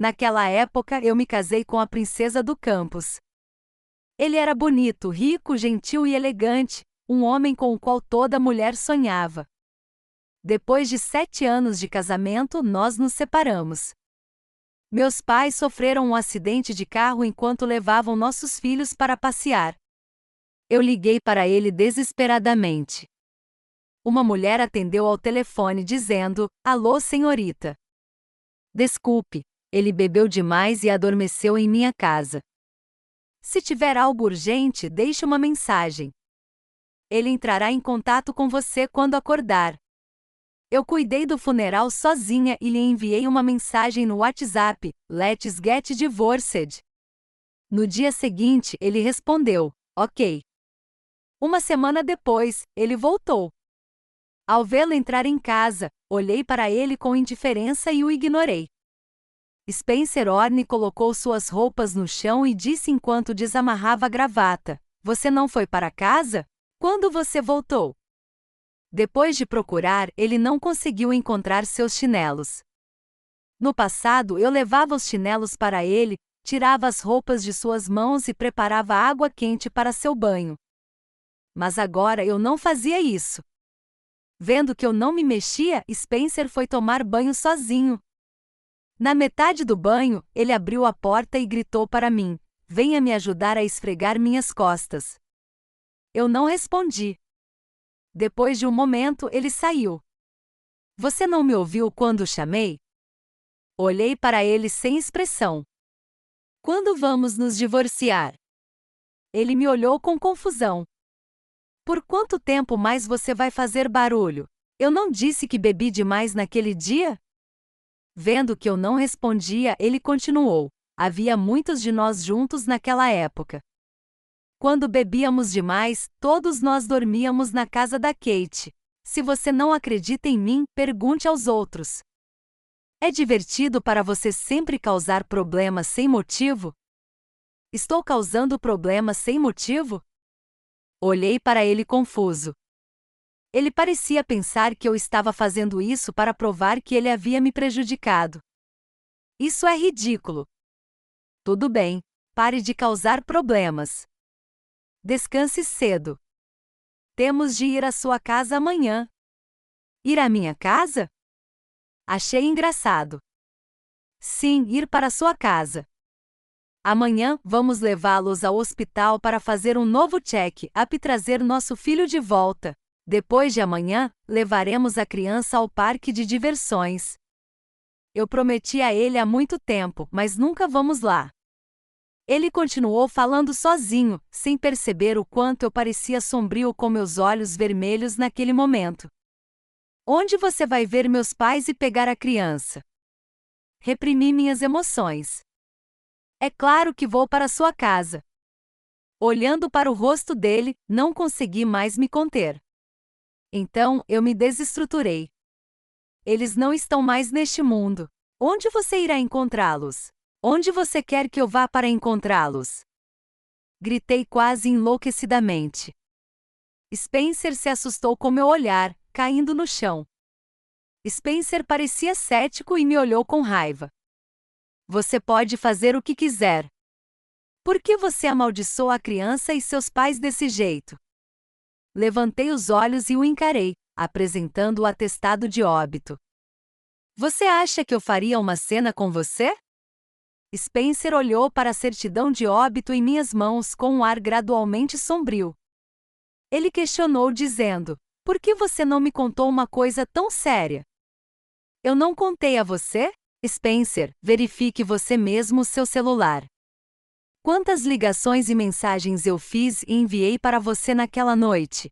Naquela época eu me casei com a princesa do campus. Ele era bonito, rico, gentil e elegante, um homem com o qual toda mulher sonhava. Depois de 7 anos de casamento, nós nos separamos. Meus pais sofreram um acidente de carro enquanto levavam nossos filhos para passear. Eu liguei para ele desesperadamente. Uma mulher atendeu ao telefone dizendo: "Alô, senhorita. Desculpe, ele bebeu demais e adormeceu em minha casa. Se tiver algo urgente, deixe uma mensagem. Ele entrará em contato com você quando acordar." Eu cuidei do funeral sozinha e lhe enviei uma mensagem no WhatsApp: "Let's get divorced." No dia seguinte, ele respondeu: "Ok." Uma semana depois, ele voltou. Ao vê-lo entrar em casa, olhei para ele com indiferença e o ignorei. Spencer Orne colocou suas roupas no chão e disse enquanto desamarrava a gravata: "Você não foi para casa? Quando você voltou?" Depois de procurar, ele não conseguiu encontrar seus chinelos. No passado, eu levava os chinelos para ele, tirava as roupas de suas mãos e preparava água quente para seu banho. Mas agora eu não fazia isso. Vendo que eu não me mexia, Spencer foi tomar banho sozinho. Na metade do banho, ele abriu a porta e gritou para mim: "Venha me ajudar a esfregar minhas costas." Eu não respondi. Depois de um momento, ele saiu. "Você não me ouviu quando chamei?" Olhei para ele sem expressão. "Quando vamos nos divorciar?" Ele me olhou com confusão. "Por quanto tempo mais você vai fazer barulho? Eu não disse que bebi demais naquele dia?" Vendo que eu não respondia, ele continuou: "Havia muitos de nós juntos naquela época. Quando bebíamos demais, todos nós dormíamos na casa da Kate. Se você não acredita em mim, pergunte aos outros. É divertido para você sempre causar problemas sem motivo?" "Estou causando problemas sem motivo?" Olhei para ele confuso. Ele parecia pensar que eu estava fazendo isso para provar que ele havia me prejudicado. "Isso é ridículo." "Tudo bem, pare de causar problemas. Descanse cedo. Temos de ir à sua casa amanhã." "Ir à minha casa?" Achei engraçado. "Sim, ir para sua casa. Amanhã, vamos levá-los ao hospital para fazer um novo check-up e trazer nosso filho de volta. Depois de amanhã, levaremos a criança ao parque de diversões. Eu prometi a ele há muito tempo, mas nunca vamos lá." Ele continuou falando sozinho, sem perceber o quanto eu parecia sombrio com meus olhos vermelhos naquele momento. "Onde você vai ver meus pais e pegar a criança?" Reprimi minhas emoções. "É claro que vou para sua casa." Olhando para o rosto dele, não consegui mais me conter. Então, eu me desestruturei. "Eles não estão mais neste mundo. Onde você irá encontrá-los? Onde você quer que eu vá para encontrá-los?" Gritei quase enlouquecidamente. Spencer se assustou com meu olhar, caindo no chão. Spencer parecia cético e me olhou com raiva. "Você pode fazer o que quiser. Por que você amaldiçoa a criança e seus pais desse jeito?" Levantei os olhos e o encarei, apresentando o atestado de óbito. "Você acha que eu faria uma cena com você?" Spencer olhou para a certidão de óbito em minhas mãos com um ar gradualmente sombrio. Ele questionou dizendo: "Por que você não me contou uma coisa tão séria?" "Eu não contei a você?" "Spencer, verifique você mesmo o seu celular. Quantas ligações e mensagens eu fiz e enviei para você naquela noite?"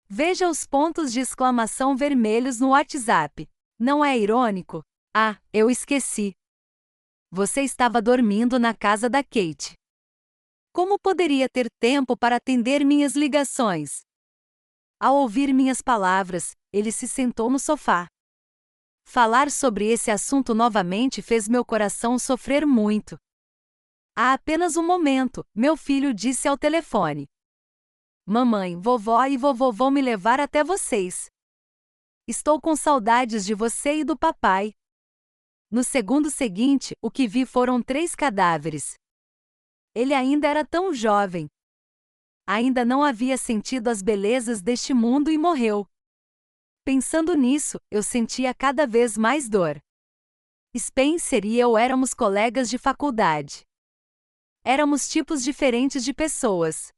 Veja os pontos de exclamação vermelhos no WhatsApp. Não é irônico? "Ah, eu esqueci. Você estava dormindo na casa da Kate. Como poderia ter tempo para atender minhas ligações?" Ao ouvir minhas palavras, ele se sentou no sofá. Falar sobre esse assunto novamente fez meu coração sofrer muito. Há apenas um momento, meu filho disse ao telefone: "Mamãe, vovó e vovô vão me levar até vocês. Estou com saudades de você e do papai." No segundo seguinte, o que vi foram 3 cadáveres. Ele ainda era tão jovem. Ainda não havia sentido as belezas deste mundo e morreu. Pensando nisso, eu sentia cada vez mais dor. Spencer e eu éramos colegas de faculdade. Éramos tipos diferentes de pessoas.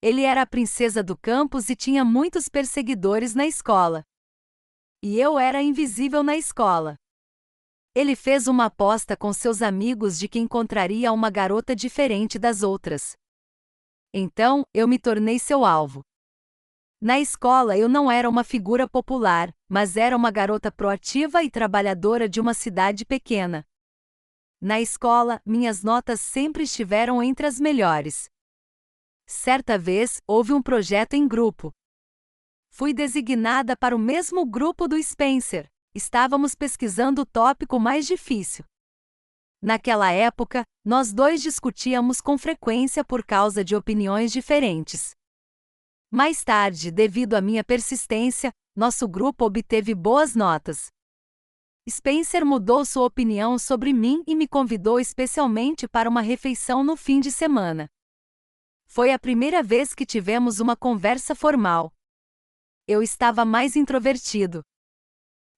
Ele era a princesa do campus e tinha muitos perseguidores na escola. E eu era invisível na escola. Ele fez uma aposta com seus amigos de que encontraria uma garota diferente das outras. Então, eu me tornei seu alvo. Na escola eu não era uma figura popular, mas era uma garota proativa e trabalhadora de uma cidade pequena. Na escola, minhas notas sempre estiveram entre as melhores. Certa vez, houve um projeto em grupo. Fui designada para o mesmo grupo do Spencer. Estávamos pesquisando o tópico mais difícil. Naquela época, nós dois discutíamos com frequência por causa de opiniões diferentes. Mais tarde, devido à minha persistência, nosso grupo obteve boas notas. Spencer mudou sua opinião sobre mim e me convidou especialmente para uma refeição no fim de semana. Foi a primeira vez que tivemos uma conversa formal. Eu estava mais introvertido.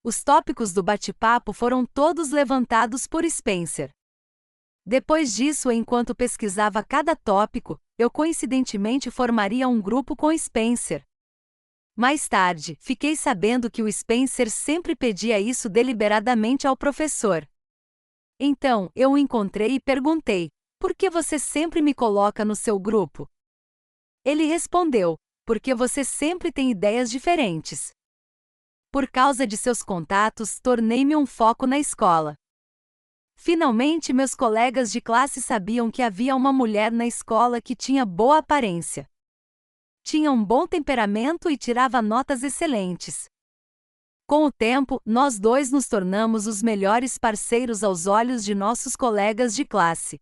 Os tópicos do bate-papo foram todos levantados por Spencer. Depois disso, enquanto pesquisava cada tópico, eu coincidentemente formaria um grupo com Spencer. Mais tarde, fiquei sabendo que o Spencer sempre pedia isso deliberadamente ao professor. Então, eu o encontrei e perguntei: por que você sempre me coloca no seu grupo? Ele respondeu: porque você sempre tem ideias diferentes. Por causa de seus contatos, tornei-me um foco na escola. Finalmente, meus colegas de classe sabiam que havia uma mulher na escola que tinha boa aparência. Tinha um bom temperamento e tirava notas excelentes. Com o tempo, nós dois nos tornamos os melhores parceiros aos olhos de nossos colegas de classe.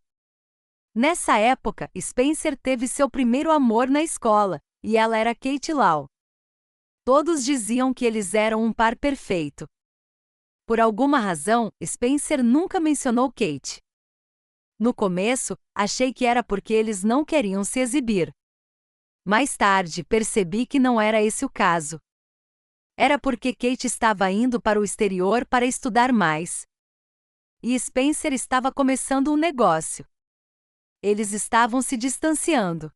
Nessa época, Spencer teve seu primeiro amor na escola, e ela era Kate Lau. Todos diziam que eles eram um par perfeito. Por alguma razão, Spencer nunca mencionou Kate. No começo, achei que era porque eles não queriam se exibir. Mais tarde, percebi que não era esse o caso. Era porque Kate estava indo para o exterior para estudar mais. E Spencer estava começando um negócio. Eles estavam se distanciando.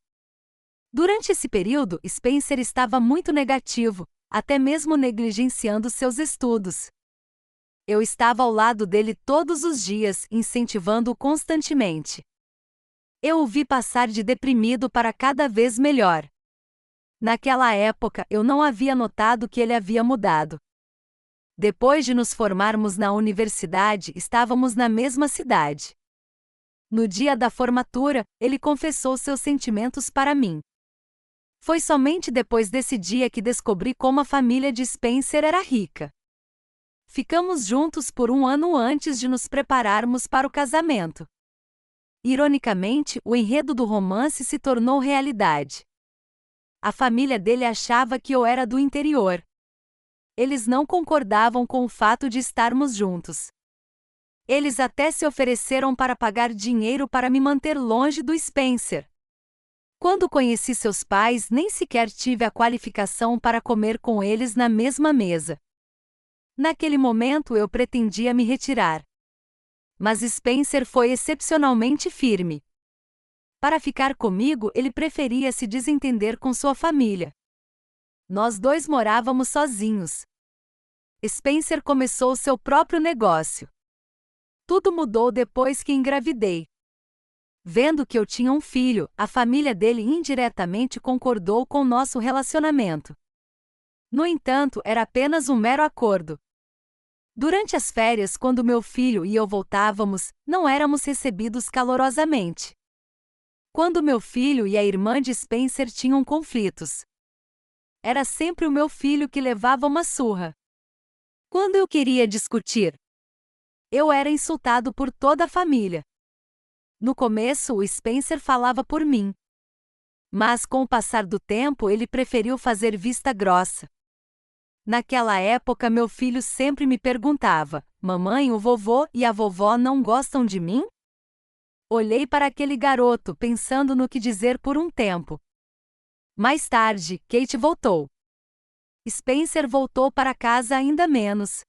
Durante esse período, Spencer estava muito negativo, até mesmo negligenciando seus estudos. Eu estava ao lado dele todos os dias, incentivando-o constantemente. Eu o vi passar de deprimido para cada vez melhor. Naquela época, eu não havia notado que ele havia mudado. Depois de nos formarmos na universidade, estávamos na mesma cidade. No dia da formatura, ele confessou seus sentimentos para mim. Foi somente depois desse dia que descobri como a família de Spencer era rica. Ficamos juntos por um ano antes de nos prepararmos para o casamento. Ironicamente, o enredo do romance se tornou realidade. A família dele achava que eu era do interior. Eles não concordavam com o fato de estarmos juntos. Eles até se ofereceram para pagar dinheiro para me manter longe do Spencer. Quando conheci seus pais, nem sequer tive a qualificação para comer com eles na mesma mesa. Naquele momento eu pretendia me retirar. Mas Spencer foi excepcionalmente firme. Para ficar comigo, ele preferia se desentender com sua família. Nós dois morávamos sozinhos. Spencer começou seu próprio negócio. Tudo mudou depois que engravidei. Vendo que eu tinha um filho, a família dele indiretamente concordou com nosso relacionamento. No entanto, era apenas um mero acordo. Durante as férias, quando meu filho e eu voltávamos, não éramos recebidos calorosamente. Quando meu filho e a irmã de Spencer tinham conflitos, era sempre o meu filho que levava uma surra. Quando eu queria discutir, eu era insultado por toda a família. No começo, o Spencer falava por mim. Mas com o passar do tempo, ele preferiu fazer vista grossa. Naquela época, meu filho sempre me perguntava: Mamãe, o vovô e a vovó não gostam de mim? Olhei para aquele garoto, pensando no que dizer por um tempo. Mais tarde, Kate voltou. Spencer voltou para casa ainda menos.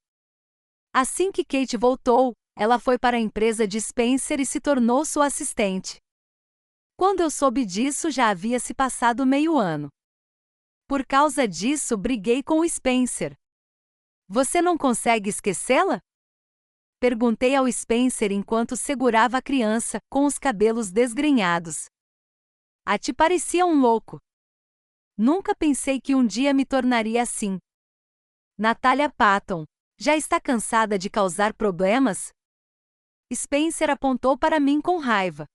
Assim que Kate voltou, ela foi para a empresa de Spencer e se tornou sua assistente. Quando eu soube disso, já havia se passado meio ano. Por causa disso, briguei com o Spencer. Você não consegue esquecê-la? Perguntei ao Spencer enquanto segurava a criança, com os cabelos desgrenhados. A ti parecia um louco. Nunca pensei que um dia me tornaria assim. Natália Patton, já está cansada de causar problemas? Spencer apontou para mim com raiva.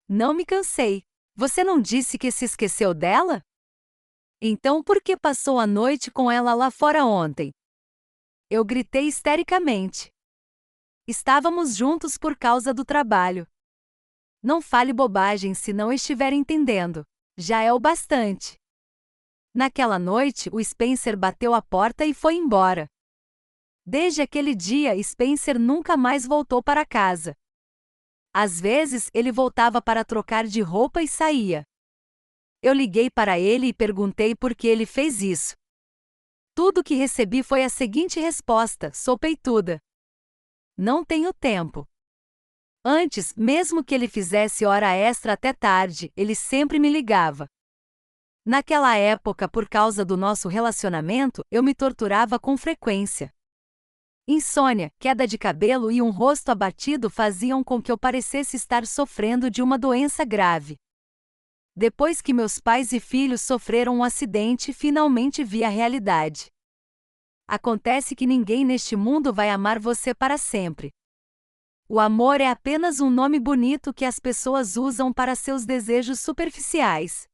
Não me cansei. Você não disse que se esqueceu dela? Então por que passou a noite com ela lá fora ontem? Eu gritei histericamente. Estávamos juntos por causa do trabalho. Não fale bobagem se não estiver entendendo. Já é o bastante. Naquela noite, o Spencer bateu a porta e foi embora. Desde aquele dia, Spencer nunca mais voltou para casa. Às vezes, ele voltava para trocar de roupa e saía. Eu liguei para ele e perguntei por que ele fez isso. Tudo o que recebi foi a seguinte resposta, sopeituda: não tenho tempo. Antes, mesmo que ele fizesse hora extra até tarde, ele sempre me ligava. Naquela época, por causa do nosso relacionamento, eu me torturava com frequência. Insônia, queda de cabelo e um rosto abatido faziam com que eu parecesse estar sofrendo de uma doença grave. Depois que meus pais e filhos sofreram um acidente, finalmente vi a realidade. Acontece que ninguém neste mundo vai amar você para sempre. O amor é apenas um nome bonito que as pessoas usam para seus desejos superficiais.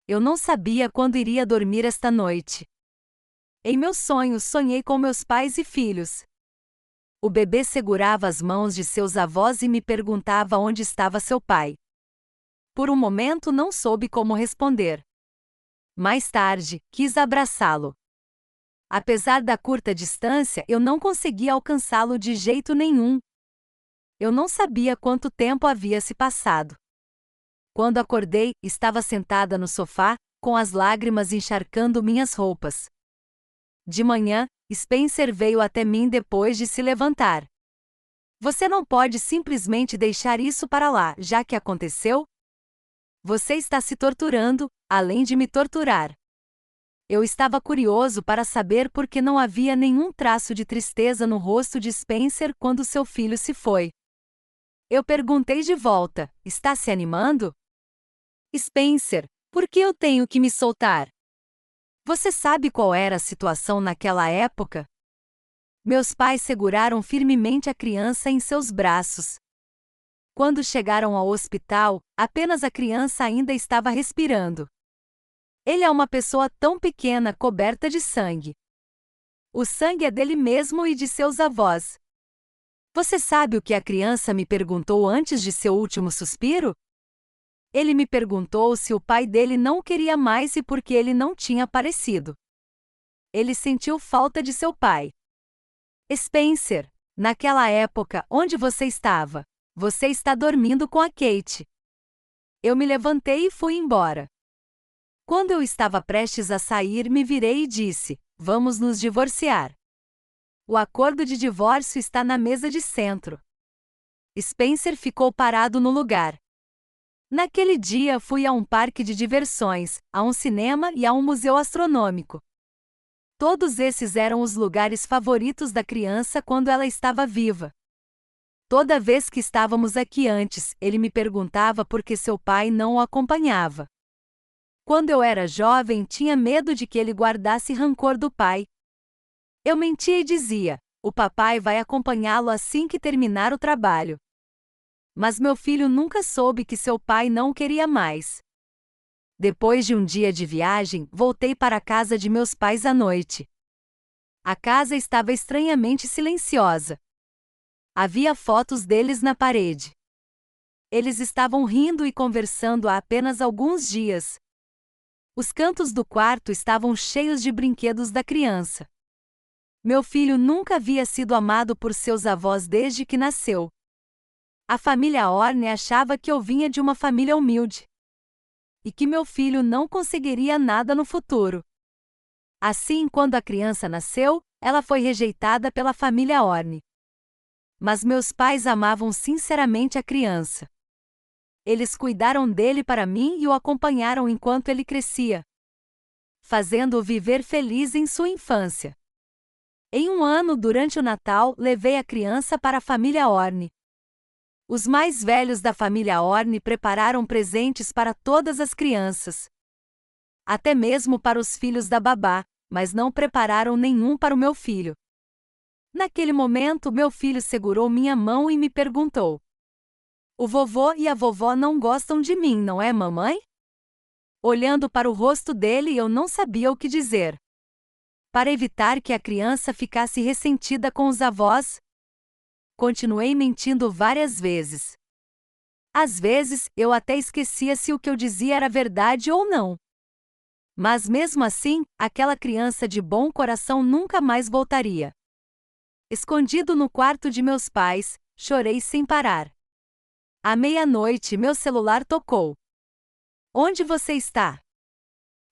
Eu não sabia quando iria dormir esta noite. Em meus sonhos, sonhei com meus pais e filhos. O bebê segurava as mãos de seus avós e me perguntava onde estava seu pai. Por um momento não soube como responder. Mais tarde, quis abraçá-lo. Apesar da curta distância, eu não conseguia alcançá-lo de jeito nenhum. Eu não sabia quanto tempo havia se passado. Quando acordei, estava sentada no sofá, com as lágrimas encharcando minhas roupas. De manhã, Spencer veio até mim depois de se levantar. Você não pode simplesmente deixar isso para lá, já que aconteceu? Você está se torturando, além de me torturar. Eu estava curioso para saber por que não havia nenhum traço de tristeza no rosto de Spencer quando seu filho se foi. Eu perguntei de volta: está se animando? Spencer, por que eu tenho que me soltar? Você sabe qual era a situação naquela época? Meus pais seguraram firmemente a criança em seus braços. Quando chegaram ao hospital, apenas a criança ainda estava respirando. Ele é uma pessoa tão pequena coberta de sangue. O sangue é dele mesmo e de seus avós. Você sabe o que a criança me perguntou antes de seu último suspiro? Ele me perguntou se o pai dele não queria mais e por que ele não tinha aparecido. Ele sentiu falta de seu pai. Spencer, naquela época, onde você estava? Você está dormindo com a Kate. Eu me levantei e fui embora. Quando eu estava prestes a sair, me virei e disse: vamos nos divorciar. O acordo de divórcio está na mesa de centro. Spencer ficou parado no lugar. Naquele dia fui a um parque de diversões, a um cinema e a um museu astronômico. Todos esses eram os lugares favoritos da criança quando ela estava viva. Toda vez que estávamos aqui antes, ele me perguntava por que seu pai não o acompanhava. Quando eu era jovem, tinha medo de que ele guardasse rancor do pai. Eu mentia e dizia: o papai vai acompanhá-lo assim que terminar o trabalho. Mas meu filho nunca soube que seu pai não o queria mais. Depois de um dia de viagem, voltei para a casa de meus pais à noite. A casa estava estranhamente silenciosa. Havia fotos deles na parede. Eles estavam rindo e conversando há apenas alguns dias. Os cantos do quarto estavam cheios de brinquedos da criança. Meu filho nunca havia sido amado por seus avós desde que nasceu. A família Orne achava que eu vinha de uma família humilde e que meu filho não conseguiria nada no futuro. Assim, quando a criança nasceu, ela foi rejeitada pela família Orne. Mas meus pais amavam sinceramente a criança. Eles cuidaram dele para mim e o acompanharam enquanto ele crescia, fazendo-o viver feliz em sua infância. Em um ano, durante o Natal, levei a criança para a família Orne. Os mais velhos da família Orne prepararam presentes para todas as crianças, até mesmo para os filhos da babá, mas não prepararam nenhum para o meu filho. Naquele momento, meu filho segurou minha mão e me perguntou: "O vovô e a vovó não gostam de mim, não é, mamãe?" Olhando para o rosto dele, eu não sabia o que dizer. Para evitar que a criança ficasse ressentida com os avós, continuei mentindo várias vezes. Às vezes, eu até esquecia se o que eu dizia era verdade ou não. Mas mesmo assim, aquela criança de bom coração nunca mais voltaria. Escondido no quarto de meus pais, chorei sem parar. À meia-noite, meu celular tocou. "Onde você está?"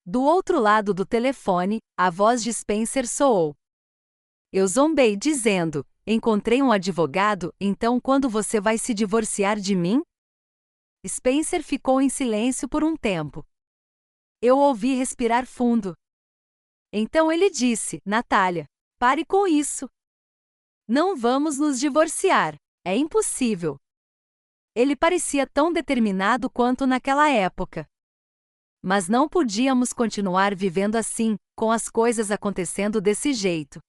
Do outro lado do telefone, a voz de Spencer soou. Eu zombei, dizendo: "Encontrei um advogado, então quando você vai se divorciar de mim?" Spencer ficou em silêncio por um tempo. Eu ouvi respirar fundo. Então ele disse: "Natália, pare com isso. Não vamos nos divorciar. É impossível." Ele parecia tão determinado quanto naquela época. Mas não podíamos continuar vivendo assim, com as coisas acontecendo desse jeito.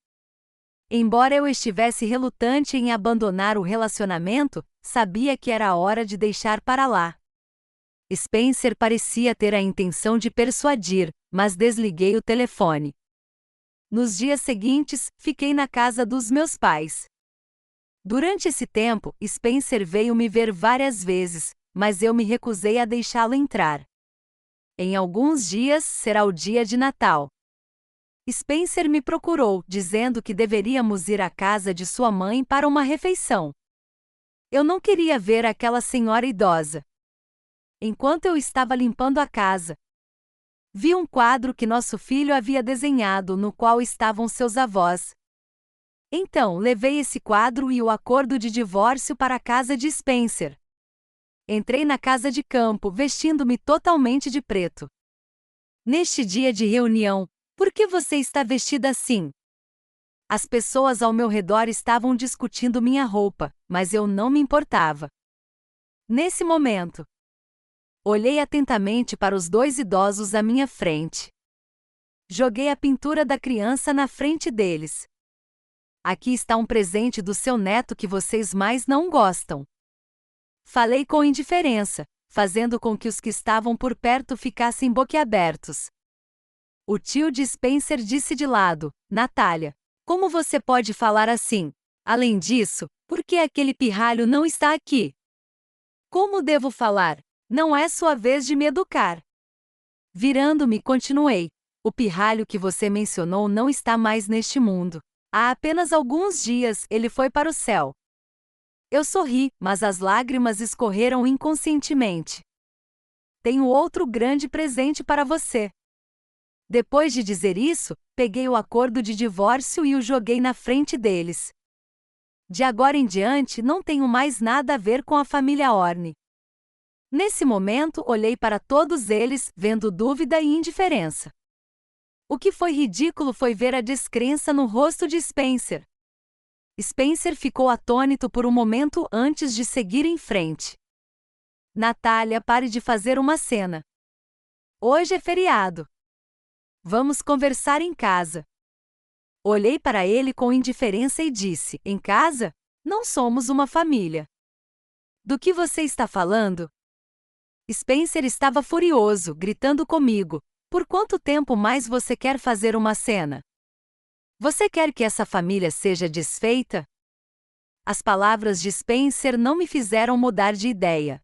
Embora eu estivesse relutante em abandonar o relacionamento, sabia que era a hora de deixar para lá. Spencer parecia ter a intenção de persuadir, mas desliguei o telefone. Nos dias seguintes, fiquei na casa dos meus pais. Durante esse tempo, Spencer veio me ver várias vezes, mas eu me recusei a deixá-lo entrar. Em alguns dias, será o dia de Natal. Spencer me procurou, dizendo que deveríamos ir à casa de sua mãe para uma refeição. Eu não queria ver aquela senhora idosa. Enquanto eu estava limpando a casa, vi um quadro que nosso filho havia desenhado, no qual estavam seus avós. Então, levei esse quadro e o acordo de divórcio para a casa de Spencer. Entrei na casa de campo, vestindo-me totalmente de preto. Neste dia de reunião, "Por que você está vestida assim?" As pessoas ao meu redor estavam discutindo minha roupa, mas eu não me importava. Nesse momento, olhei atentamente para os dois idosos à minha frente. Joguei a pintura da criança na frente deles. "Aqui está um presente do seu neto que vocês mais não gostam." Falei com indiferença, fazendo com que os que estavam por perto ficassem boquiabertos. O tio de Spencer disse de lado: "Natália, como você pode falar assim? Além disso, por que aquele pirralho não está aqui?" "Como devo falar? Não é sua vez de me educar." Virando-me, continuei: "O pirralho que você mencionou não está mais neste mundo. Há apenas alguns dias ele foi para o céu." Eu sorri, mas as lágrimas escorreram inconscientemente. "Tenho outro grande presente para você." Depois de dizer isso, peguei o acordo de divórcio e o joguei na frente deles. De agora em diante, não tenho mais nada a ver com a família Orne. Nesse momento, olhei para todos eles, vendo dúvida e indiferença. O que foi ridículo foi ver a descrença no rosto de Spencer. Spencer ficou atônito por um momento antes de seguir em frente. "Natália, pare de fazer uma cena. Hoje é feriado. Vamos conversar em casa." Olhei para ele com indiferença e disse: "Em casa? Não somos uma família." "Do que você está falando?" Spencer estava furioso, gritando comigo: "Por quanto tempo mais você quer fazer uma cena? Você quer que essa família seja desfeita?" As palavras de Spencer não me fizeram mudar de ideia.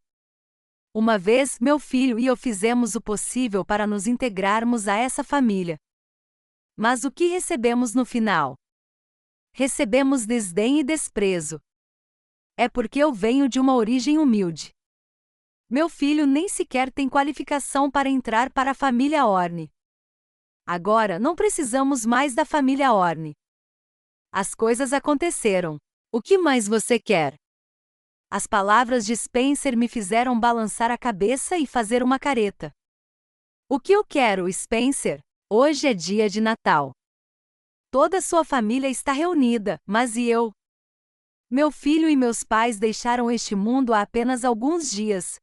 Uma vez, meu filho e eu fizemos o possível para nos integrarmos a essa família. Mas o que recebemos no final? Recebemos desdém e desprezo. É porque eu venho de uma origem humilde. Meu filho nem sequer tem qualificação para entrar para a família Orne. Agora não precisamos mais da família Orne. As coisas aconteceram. O que mais você quer? As palavras de Spencer me fizeram balançar a cabeça e fazer uma careta. O que eu quero, Spencer? Hoje é dia de Natal. Toda sua família está reunida, mas e eu? Meu filho e meus pais deixaram este mundo há apenas alguns dias.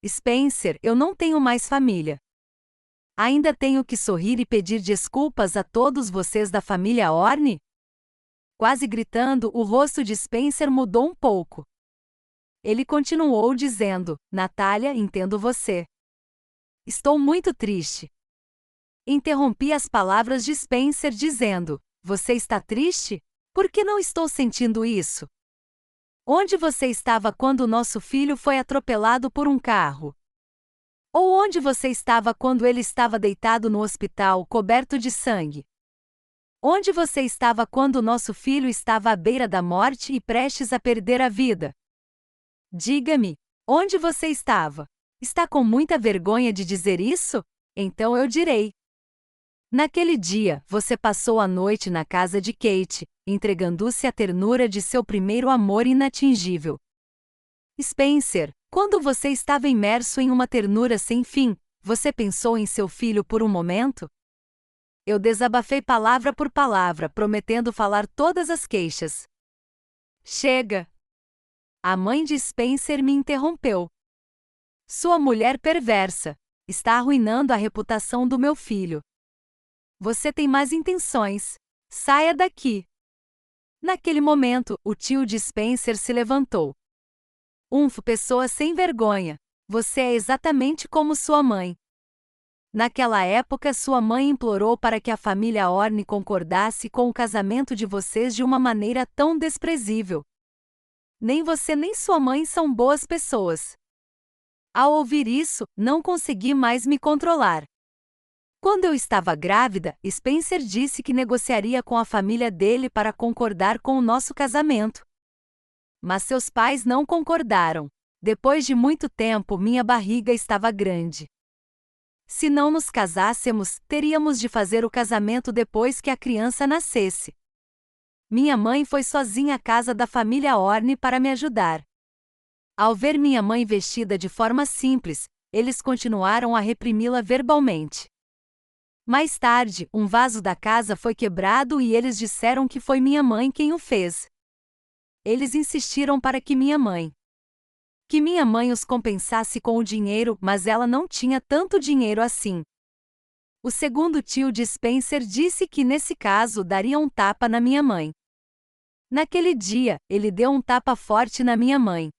Spencer, eu não tenho mais família. Ainda tenho que sorrir e pedir desculpas a todos vocês da família Orne? Quase gritando, o rosto de Spencer mudou um pouco. Ele continuou dizendo: Natália, entendo você. Estou muito triste. Interrompi as palavras de Spencer dizendo: Você está triste? Por que não estou sentindo isso? Onde você estava quando nosso filho foi atropelado por um carro? Ou onde você estava quando ele estava deitado no hospital, coberto de sangue? Onde você estava quando nosso filho estava à beira da morte e prestes a perder a vida? Diga-me, onde você estava? Está com muita vergonha de dizer isso? Então eu direi. Naquele dia, você passou a noite na casa de Kate, entregando-se à ternura de seu primeiro amor inatingível. Spencer, quando você estava imerso em uma ternura sem fim, você pensou em seu filho por um momento? Eu desabafei palavra por palavra, prometendo falar todas as queixas. Chega! A mãe de Spencer me interrompeu. Sua mulher perversa está arruinando a reputação do meu filho. Você tem más intenções. Saia daqui. Naquele momento, o tio de Spencer se levantou. Pessoa sem vergonha. Você é exatamente como sua mãe. Naquela época, sua mãe implorou para que a família Orne concordasse com o casamento de vocês de uma maneira tão desprezível. Nem você nem sua mãe são boas pessoas. Ao ouvir isso, não consegui mais me controlar. Quando eu estava grávida, Spencer disse que negociaria com a família dele para concordar com o nosso casamento. Mas seus pais não concordaram. Depois de muito tempo, minha barriga estava grande. Se não nos casássemos, teríamos de fazer o casamento depois que a criança nascesse. Minha mãe foi sozinha à casa da família Orne para me ajudar. Ao ver minha mãe vestida de forma simples, eles continuaram a reprimi-la verbalmente. Mais tarde, um vaso da casa foi quebrado e eles disseram que foi minha mãe quem o fez. Eles insistiram para que minha mãe os compensasse com o dinheiro, mas ela não tinha tanto dinheiro assim. O segundo tio de Spencer disse que nesse caso daria um tapa na minha mãe. Naquele dia, ele deu um tapa forte na minha mãe.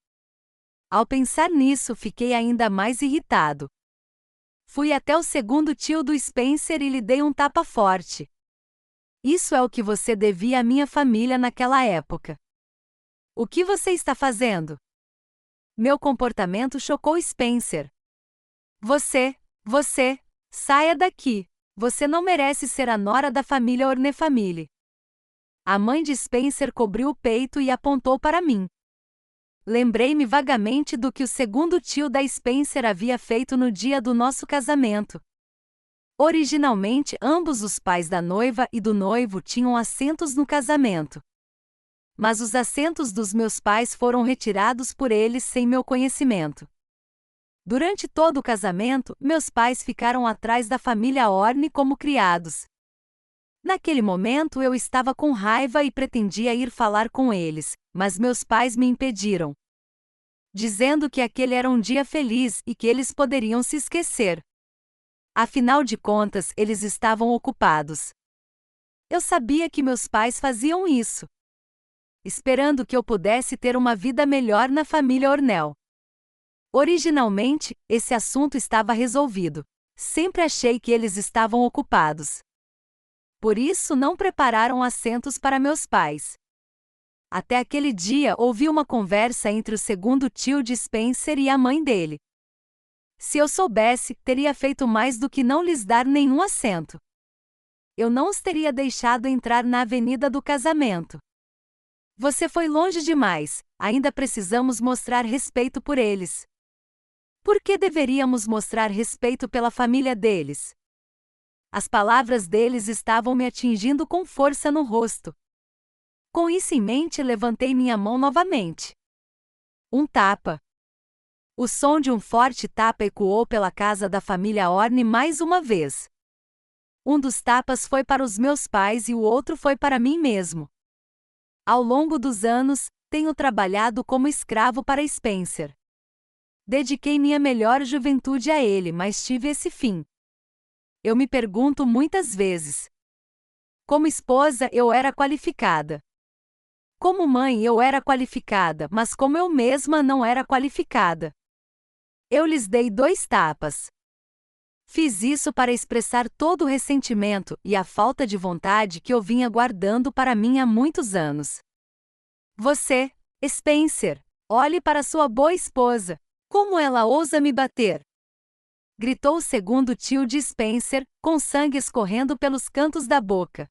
Ao pensar nisso, fiquei ainda mais irritado. Fui até o segundo tio do Spencer e lhe dei um tapa forte. Isso é o que você devia à minha família naquela época. O que você está fazendo? Meu comportamento chocou Spencer. Você, saia daqui. Você não merece ser a nora da família Orne-família. A mãe de Spencer cobriu o peito e apontou para mim. Lembrei-me vagamente do que o segundo tio da Spencer havia feito no dia do nosso casamento. Originalmente, ambos os pais da noiva e do noivo tinham assentos no casamento. Mas os assentos dos meus pais foram retirados por eles sem meu conhecimento. Durante todo o casamento, meus pais ficaram atrás da família Orne como criados. Naquele momento eu estava com raiva e pretendia ir falar com eles, mas meus pais me impediram, dizendo que aquele era um dia feliz e que eles poderiam se esquecer. Afinal de contas, eles estavam ocupados. Eu sabia que meus pais faziam isso, esperando que eu pudesse ter uma vida melhor na família Ornell. Originalmente, esse assunto estava resolvido. Sempre achei que eles estavam ocupados. Por isso não prepararam assentos para meus pais. Até aquele dia ouvi uma conversa entre o segundo tio de Spencer e a mãe dele. Se eu soubesse, teria feito mais do que não lhes dar nenhum assento. eu não os teria deixado entrar na avenida do casamento. Você foi longe demais, ainda precisamos mostrar respeito por eles. Por que deveríamos mostrar respeito pela família deles? As palavras deles estavam me atingindo com força no rosto. Com isso em mente, levantei minha mão novamente. Um tapa. O som de um forte tapa ecoou pela casa da família Orne mais uma vez. Um dos tapas foi para os meus pais e o outro foi para mim mesmo. Ao longo dos anos, tenho trabalhado como escravo para Spencer. Dediquei minha melhor juventude a ele, mas tive esse fim. Eu me pergunto muitas vezes: como esposa eu era qualificada. Como mãe eu era qualificada, mas como eu mesma não era qualificada. Eu lhes dei 2 tapas. Fiz isso para expressar todo o ressentimento e a falta de vontade que eu vinha guardando para mim há muitos anos. Você, Spencer, olhe para sua boa esposa. Como ela ousa me bater? Gritou o segundo tio de Spencer, com sangue escorrendo pelos cantos da boca.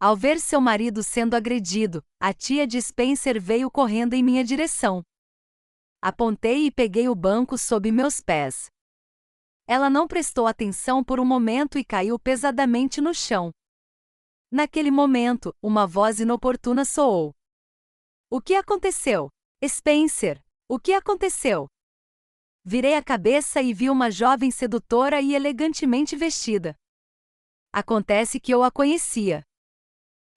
Ao ver seu marido sendo agredido, a tia de Spencer veio correndo em minha direção. Apontei e peguei o banco sob meus pés. Ela não prestou atenção por um momento e caiu pesadamente no chão. Naquele momento, uma voz inoportuna soou. O que aconteceu? Spencer, o que aconteceu? Virei a cabeça e vi uma jovem sedutora e elegantemente vestida. Acontece que eu a conhecia.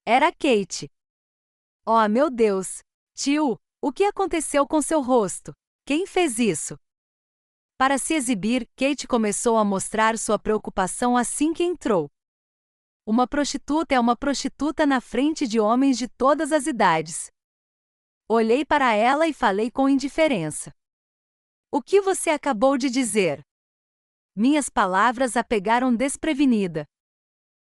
Era Kate. Oh, meu Deus! Tio, o que aconteceu com seu rosto? Quem fez isso? Para se exibir, Kate começou a mostrar sua preocupação assim que entrou. Uma prostituta é uma prostituta na frente de homens de todas as idades. Olhei para ela e falei com indiferença. O que você acabou de dizer? Minhas palavras a pegaram desprevenida.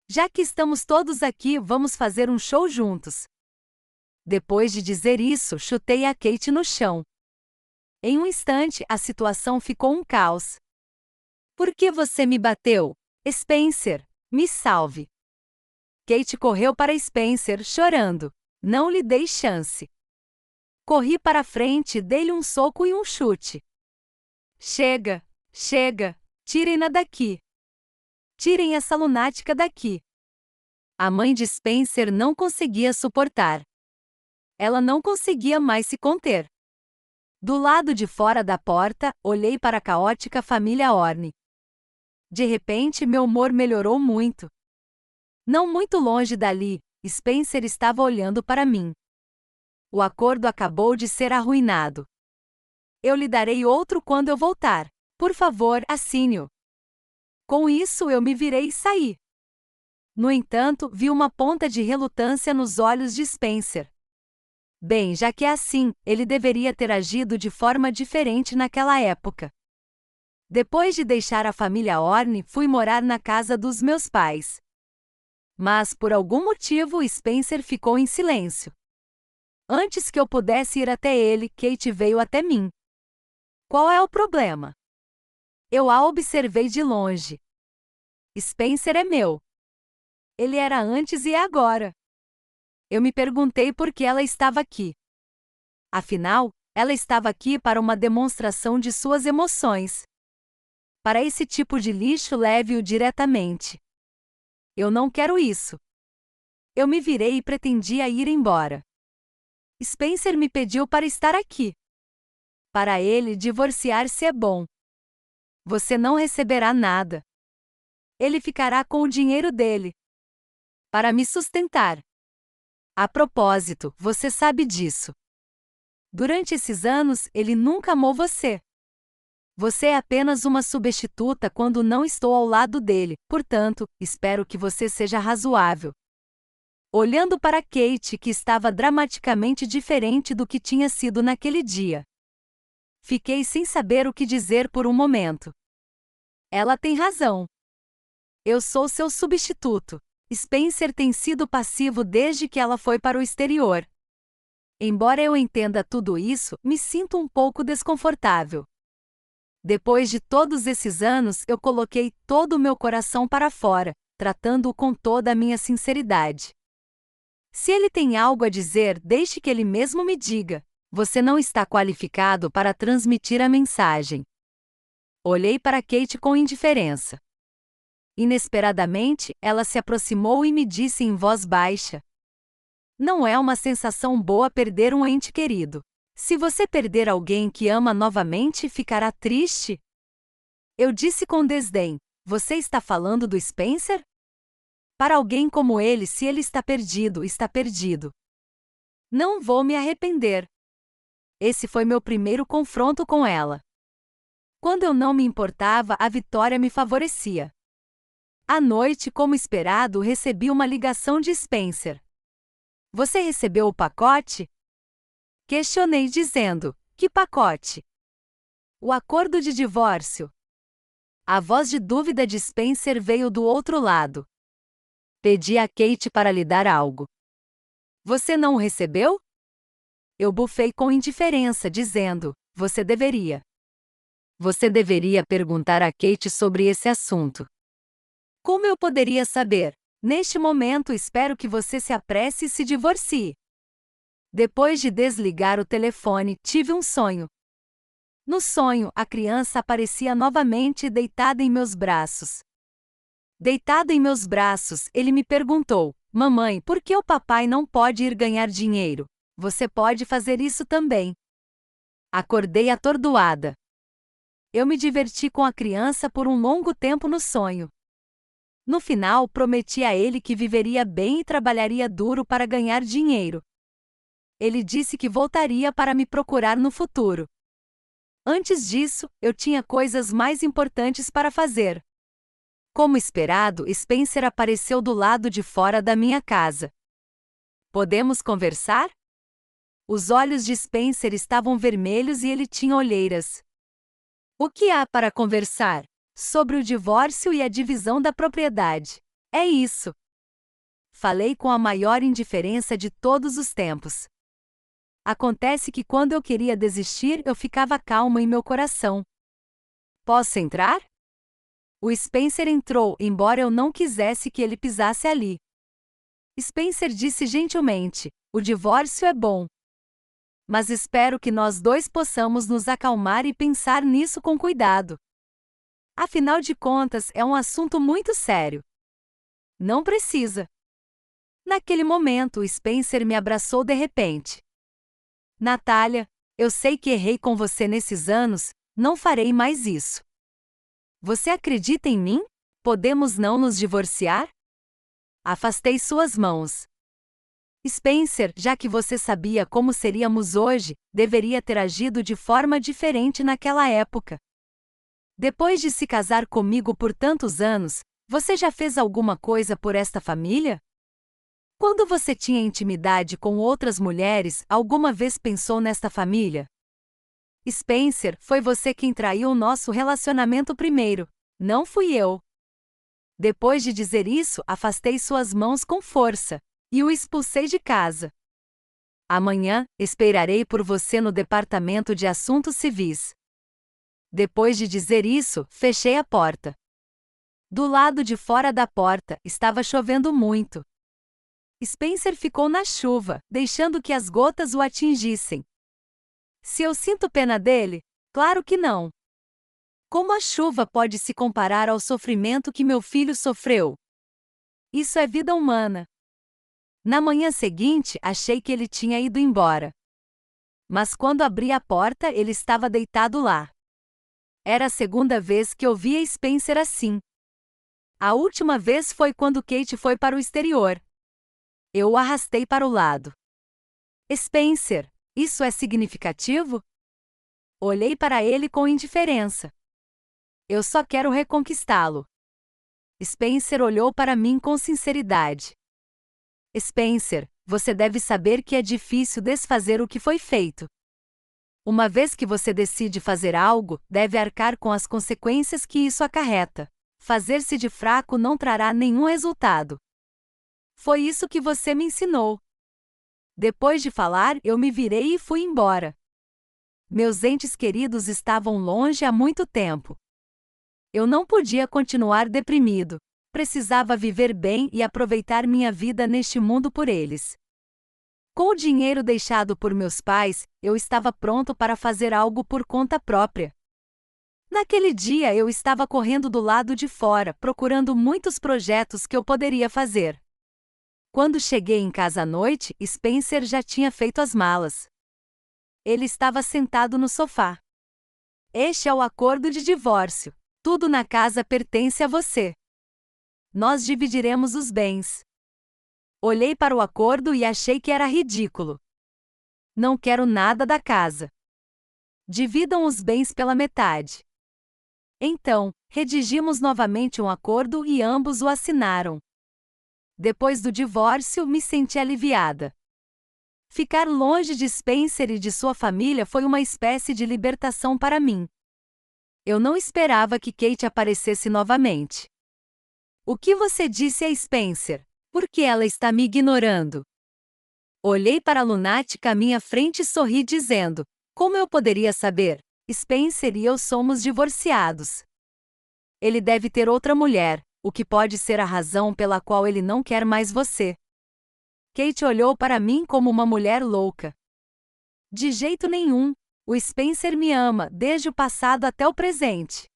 Já que estamos todos aqui, vamos fazer um show juntos. Depois de dizer isso, chutei a Kate no chão. Em um instante, a situação ficou um caos. Por que você me bateu? Spencer, me salve. Kate correu para Spencer, chorando. Não lhe dei chance. Corri para frente e dei-lhe um soco e um chute. Chega, chega, tirem-na daqui. Tirem essa lunática daqui. A mãe de Spencer não conseguia suportar. Ela não conseguia mais se conter. Do lado de fora da porta, olhei para a caótica família Orne. De repente, meu humor melhorou muito. Não muito longe dali, Spencer estava olhando para mim. O acordo acabou de ser arruinado. Eu lhe darei outro quando eu voltar. Por favor, assine-o. Com isso, eu me virei e saí. No entanto, vi uma ponta de relutância nos olhos de Spencer. Bem, já que é assim, ele deveria ter agido de forma diferente naquela época. Depois de deixar a família Orne, fui morar na casa dos meus pais. Mas, por algum motivo, Spencer ficou em silêncio. Antes que eu pudesse ir até ele, Kate veio até mim. Qual é o problema? Eu a observei de longe. Spencer é meu. Ele era antes e é agora. Eu me perguntei por que ela estava aqui. Afinal, ela estava aqui para uma demonstração de suas emoções. Para esse tipo de lixo, leve-o diretamente. Eu não quero isso. Eu me virei e pretendia ir embora. Spencer me pediu para estar aqui. Para ele, divorciar-se é bom. Você não receberá nada. Ele ficará com o dinheiro dele. Para me sustentar. A propósito, você sabe disso. Durante esses anos, ele nunca amou você. Você é apenas uma substituta quando não estou ao lado dele, portanto, espero que você seja razoável. Olhando para Kate, que estava dramaticamente diferente do que tinha sido naquele dia. Fiquei sem saber o que dizer por um momento. Ela tem razão. Eu sou seu substituto. Spencer tem sido passivo desde que ela foi para o exterior. Embora eu entenda tudo isso, me sinto um pouco desconfortável. Depois de todos esses anos, eu coloquei todo o meu coração para fora, tratando-o com toda a minha sinceridade. Se ele tem algo a dizer, deixe que ele mesmo me diga. Você não está qualificado para transmitir a mensagem. Olhei para Kate com indiferença. Inesperadamente, ela se aproximou e me disse em voz baixa: não é uma sensação boa perder um ente querido. Se você perder alguém que ama novamente, ficará triste? Eu disse com desdém: você está falando do Spencer? Para alguém como ele, se ele está perdido, está perdido. Não vou me arrepender. Esse foi meu primeiro confronto com ela. Quando eu não me importava, a vitória me favorecia. À noite, como esperado, recebi uma ligação de Spencer. Você recebeu o pacote? Questionei dizendo: que pacote? O acordo de divórcio. A voz de dúvida de Spencer veio do outro lado. Pedi a Kate para lhe dar algo. Você não o recebeu? Eu bufei com indiferença, dizendo: você deveria. Você deveria perguntar a Kate sobre esse assunto. Como eu poderia saber? Neste momento espero que você se apresse e se divorcie. Depois de desligar o telefone, tive um sonho. No sonho, a criança aparecia novamente deitada em meus braços. Deitado em meus braços, ele me perguntou: mamãe, por que o papai não pode ir ganhar dinheiro? Você pode fazer isso também. Acordei atordoada. Eu me diverti com a criança por um longo tempo no sonho. No final, prometi a ele que viveria bem e trabalharia duro para ganhar dinheiro. Ele disse que voltaria para me procurar no futuro. Antes disso, eu tinha coisas mais importantes para fazer. Como esperado, Spencer apareceu do lado de fora da minha casa. Podemos conversar? Os olhos de Spencer estavam vermelhos e ele tinha olheiras. O que há para conversar? Sobre o divórcio e a divisão da propriedade. É isso. Falei com a maior indiferença de todos os tempos. Acontece que quando eu queria desistir, eu ficava calma em meu coração. Posso entrar? O Spencer entrou, embora eu não quisesse que ele pisasse ali. Spencer disse gentilmente: o divórcio é bom. Mas espero que nós dois possamos nos acalmar e pensar nisso com cuidado. Afinal de contas, é um assunto muito sério. Não precisa. Naquele momento, Spencer me abraçou de repente. Natália, eu sei que errei com você nesses anos, não farei mais isso. Você acredita em mim? Podemos não nos divorciar? Afastei suas mãos. Spencer, já que você sabia como seríamos hoje, deveria ter agido de forma diferente naquela época. Depois de se casar comigo por tantos anos, você já fez alguma coisa por esta família? Quando você tinha intimidade com outras mulheres, alguma vez pensou nesta família? Spencer, foi você quem traiu o nosso relacionamento primeiro, não fui eu. Depois de dizer isso, afastei suas mãos com força e o expulsei de casa. Amanhã, esperarei por você no departamento de assuntos civis. Depois de dizer isso, fechei a porta. Do lado de fora da porta, estava chovendo muito. Spencer ficou na chuva, deixando que as gotas o atingissem. Se eu sinto pena dele? Claro que não. Como a chuva pode se comparar ao sofrimento que meu filho sofreu? Isso é vida humana. Na manhã seguinte, achei que ele tinha ido embora. Mas quando abri a porta, ele estava deitado lá. Era a segunda vez que eu via Spencer assim. A última vez foi quando Kate foi para o exterior. Eu o arrastei para o lado. Spencer, isso é significativo? Olhei para ele com indiferença. Eu só quero reconquistá-lo. Spencer olhou para mim com sinceridade. Spencer, você deve saber que é difícil desfazer o que foi feito. Uma vez que você decide fazer algo, deve arcar com as consequências que isso acarreta. Fazer-se de fraco não trará nenhum resultado. Foi isso que você me ensinou. Depois de falar, eu me virei e fui embora. Meus entes queridos estavam longe há muito tempo. Eu não podia continuar deprimido. Precisava viver bem e aproveitar minha vida neste mundo por eles. Com o dinheiro deixado por meus pais, eu estava pronto para fazer algo por conta própria. Naquele dia eu estava correndo do lado de fora, procurando muitos projetos que eu poderia fazer. Quando cheguei em casa à noite, Spencer já tinha feito as malas. Ele estava sentado no sofá. Este é o acordo de divórcio. Tudo na casa pertence a você. Nós dividiremos os bens. Olhei para o acordo e achei que era ridículo. Não quero nada da casa. Dividam os bens pela metade. Então, redigimos novamente um acordo e ambos o assinaram. Depois do divórcio, me senti aliviada. Ficar longe de Spencer e de sua família foi uma espécie de libertação para mim. Eu não esperava que Kate aparecesse novamente. O que você disse a Spencer? Por que ela está me ignorando? Olhei para a lunática à minha frente e sorri dizendo: como eu poderia saber? Spencer e eu somos divorciados. Ele deve ter outra mulher, o que pode ser a razão pela qual ele não quer mais você. Kate olhou para mim como uma mulher louca. De jeito nenhum. O Spencer me ama, desde o passado até o presente.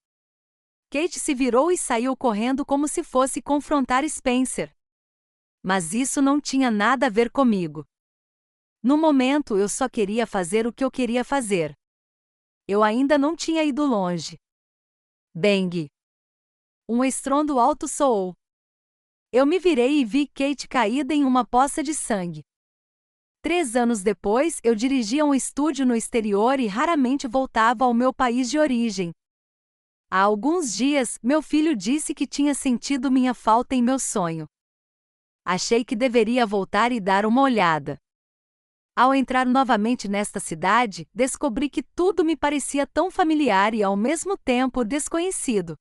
Kate se virou e saiu correndo como se fosse confrontar Spencer. Mas isso não tinha nada a ver comigo. No momento eu só queria fazer o que eu queria fazer. Eu ainda não tinha ido longe. Bang! Um estrondo alto soou. Eu me virei e vi Kate caída em uma poça de sangue. 3 anos depois, eu dirigia um estúdio no exterior e raramente voltava ao meu país de origem. Há alguns dias, meu filho disse que tinha sentido minha falta em meu sonho. Achei que deveria voltar e dar uma olhada. Ao entrar novamente nesta cidade, descobri que tudo me parecia tão familiar e ao mesmo tempo desconhecido.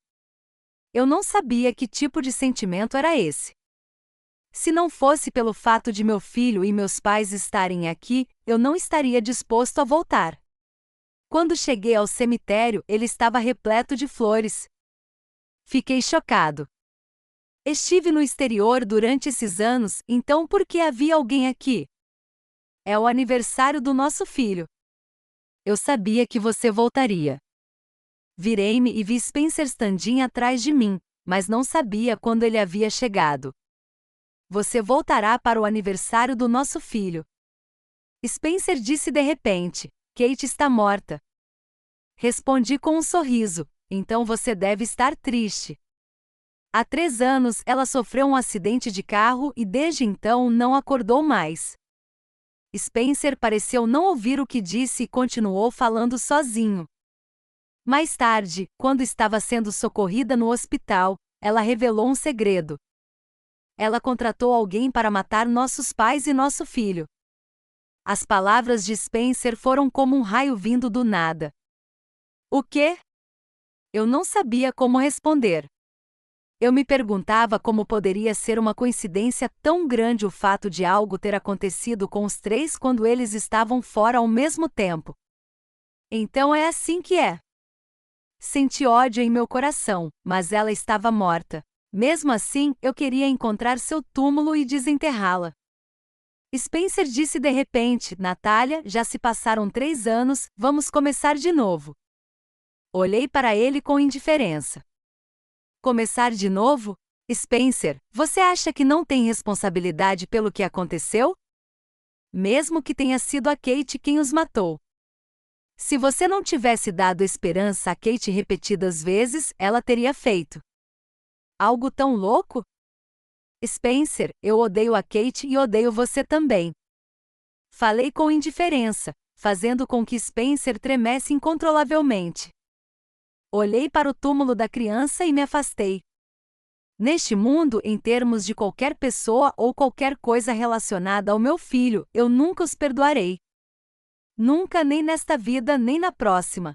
Eu não sabia que tipo de sentimento era esse. Se não fosse pelo fato de meu filho e meus pais estarem aqui, eu não estaria disposto a voltar. Quando cheguei ao cemitério, ele estava repleto de flores. Fiquei chocado. Estive no exterior durante esses anos, então por que havia alguém aqui? É o aniversário do nosso filho. Eu sabia que você voltaria. Virei-me e vi Spencer standing atrás de mim, mas não sabia quando ele havia chegado. Você voltará para o aniversário do nosso filho. Spencer disse de repente: Kate está morta. Respondi com um sorriso: então você deve estar triste. Há 3 anos ela sofreu um acidente de carro e desde então não acordou mais. Spencer pareceu não ouvir o que disse e continuou falando sozinho. Mais tarde, quando estava sendo socorrida no hospital, ela revelou um segredo. Ela contratou alguém para matar nossos pais e nosso filho. As palavras de Spencer foram como um raio vindo do nada. O quê? Eu não sabia como responder. Eu me perguntava como poderia ser uma coincidência tão grande o fato de algo ter acontecido com os 3 quando eles estavam fora ao mesmo tempo. Então é assim que é. Senti ódio em meu coração, mas ela estava morta. Mesmo assim, eu queria encontrar seu túmulo e desenterrá-la. Spencer disse de repente: Natália, já se passaram 3 anos, vamos começar de novo. Olhei para ele com indiferença. Começar de novo? Spencer, você acha que não tem responsabilidade pelo que aconteceu? Mesmo que tenha sido a Kate quem os matou. Se você não tivesse dado esperança a Kate repetidas vezes, ela teria feito algo tão louco? Spencer, eu odeio a Kate e odeio você também. Falei com indiferença, fazendo com que Spencer tremesse incontrolavelmente. Olhei para o túmulo da criança e me afastei. Neste mundo, em termos de qualquer pessoa ou qualquer coisa relacionada ao meu filho, eu nunca os perdoarei. Nunca, nem nesta vida nem na próxima.